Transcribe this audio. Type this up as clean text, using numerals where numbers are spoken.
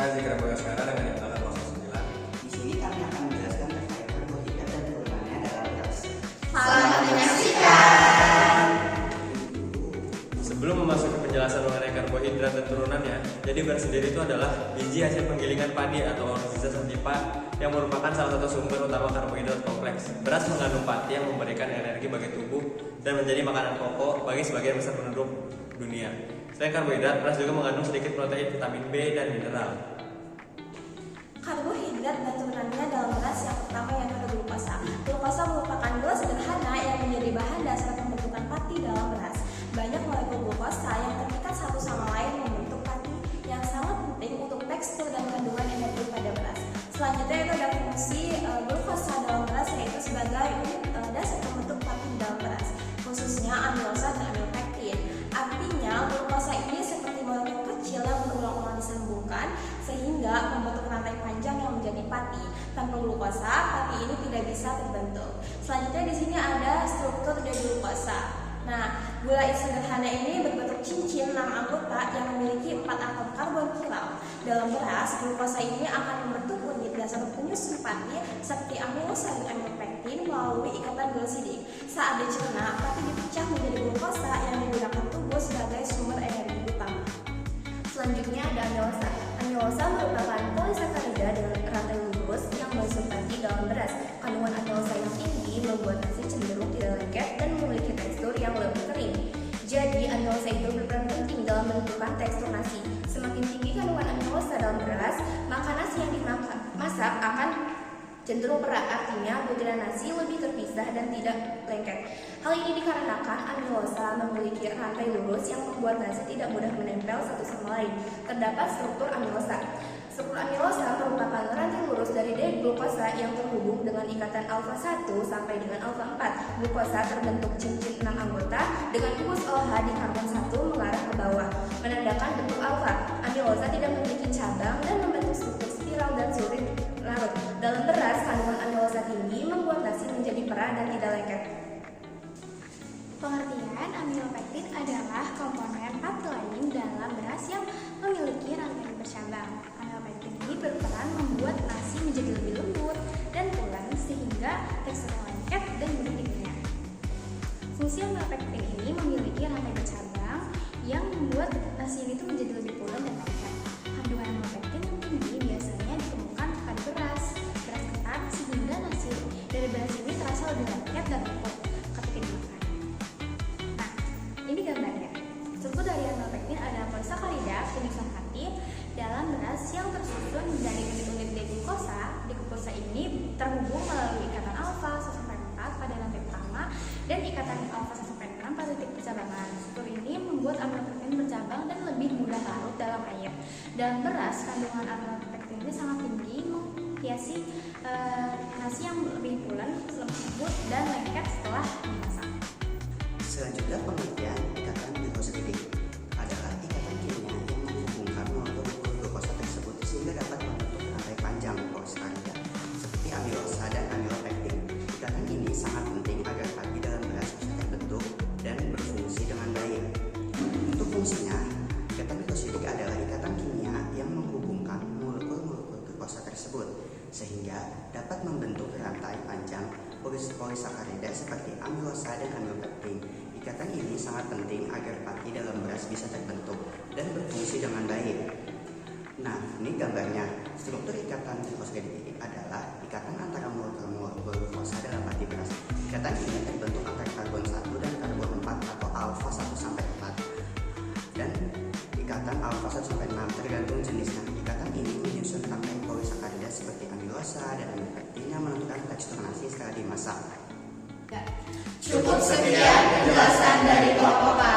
Saya Zikra Bagaskara dengan Intalan 09. Di sini kami akan menjelaskan terkait karbohidrat dan turunannya dalam beras. Selamat menyaksikan. Sebelum memasuki penjelasan mengenai karbohidrat dan turunannya, jadi beras sendiri itu adalah biji hasil penggilingan padi atau organza sativa yang merupakan salah satu sumber utama karbohidrat kompleks. Beras mengandung pati yang memberikan energi bagi tubuh dan menjadi makanan pokok bagi sebagian besar penduduk dunia. Selain karbohidrat, beras juga mengandung sedikit protein, vitamin B, dan mineral. Karbohidrat dan turunannya dalam beras yang pertama yang ada glukosa. Glukosa merupakan gula sederhana yang menjadi bahan dasar pembentukan pati dalam beras. Banyak molekul glukosa yang terikat satu sama lain membentuk pati yang sangat penting untuk tekstur dan kandungan energi pada beras. Selanjutnya itu ada fungsi glukosa dalam beras, yaitu sebagai unit dasar pembentuk pati dalam beras, khususnya amilosa dan amilopektin. Artinya glukosa ini seperti molekul kecil yang berulang-ulang disambungkan sehingga membentuk rantai panjang yang menjadi pati. Tanpa glukosa, pati ini tidak bisa terbentuk. Selanjutnya di sini ada struktur dari glukosa. Nah, gula sederhana ini berbentuk cincin 6 anggota yang memiliki 4 atom karbon kiral. Dalam beras, glukosa ini akan membentuk unit dasar penyusun pati seperti amilosa dan amilopektin melalui ikatan glosidik. Saat dicerna, pati dipecah menjadi glukosa yang digunakan tubuh sebagai sumber energi utama. Selanjutnya ada amilosa. Amilosa merupakan polisakarida dengan rantai lurus yang mengisi pati dalam beras. Kandungan amilosa yang tinggi membuat nasi cenderung tidak lengket dan memiliki tekstur yang lebih kering. Jadi amilosa itu berperan penting dalam menentukan tekstur nasi. Semakin tinggi kandungan amilosa dalam beras, maka nasi yang dimasak akan cenderung perak, artinya butiran nasi lebih terpisah dan tidak lengket. Hal ini dikarenakan amilosa memiliki rantai lurus yang membuat nasi tidak mudah menempel satu sama lain. Terdapat struktur amilosa. Struktur amilosa merupakan rantai lurus dari D-glukosa yang terhubung dengan ikatan alfa 1 sampai dengan alfa 4. Glukosa terbentuk cincin 6 anggota dengan kubus OH di karbon 1 mengarah ke bawah, menandakan bentuk alfa. Amilosa tidak memiliki cabang dan membentuk struktur spiral dan surit larut. Dalam beras, kandungan amilosa tinggi membuat nasi menjadi perah dan tidak lengket. Pengertian amilopektin adalah komponen pati lain dalam beras yang memiliki rantai bercabang. Amilopektin ini berperan membuat nasi menjadi lebih lembut dan pulen sehingga teksturnya lengket dan mudah dikunyah. Fungsi amilopektin ini memiliki rantai bercabang yang membuat nasi itu menjadi lebih pulen dan lengket. Kandungan amilopektin yang tinggi biasanya ditemukan pada beras ketan, sehingga nasi dari beras ini terasa lebih lengket dan empuk ketika dimakan. Nah, ini gambarnya. Struktur dari amilopektin adalah polisakarida penyusun pati dalam beras yang tersusun dari unit-unit D-glukosa. D-glukosa ini terhubung melalui ikatan alfa 1-4 pada rantai utama dan ikatan alfa 1-6 pada titik percabangan. Struktur ini membuat amilopektin bercabang dan lebih mudah larut dalam air. Dalam beras, kandungan amilopektin ini sangat tinggi, menghiasi nasi yang lebih pulen, lembut, dan lengket setelah dimasak. Selanjutnya pengertian ikatan glukosidik adalah ikatan kimia yang menghubungkan molekul glukosa tersebut sehingga dapat membentuk rantai panjang polisakarida seperti amilosa dan amilopektin. Ikatan ini sangat penting agar pati dalam beras bisa terbentuk dan berfungsi dengan baik. Untuk fungsinya, ikatan glukosidik adalah ikatan kimia yang menghubungkan molekul-molekul glukosa tersebut sehingga dapat membentuk rantai panjang polisakarida seperti amilosa dan amilopektin. Ikatan ini sangat penting agar pati dalam beras bisa terbentuk dan berfungsi dengan baik. Nah, ini gambarnya. Struktur ikatan glukosidik adalah ikatan antara molekul glukosa dalam pati beras. Ikatan ini terbentuk antara karbon 1 dan karbon 4 atau alfa 1 sampai 4. Dan ikatan alfa 1 sampai 6 tergantung jenisnya. Ikatan ini menyusun rantai polisakarida seperti amilosa dan amilopektin yang menentukan tekstur nasi setelah dimasak. Cukup sekian penjelasan dari kelompok A.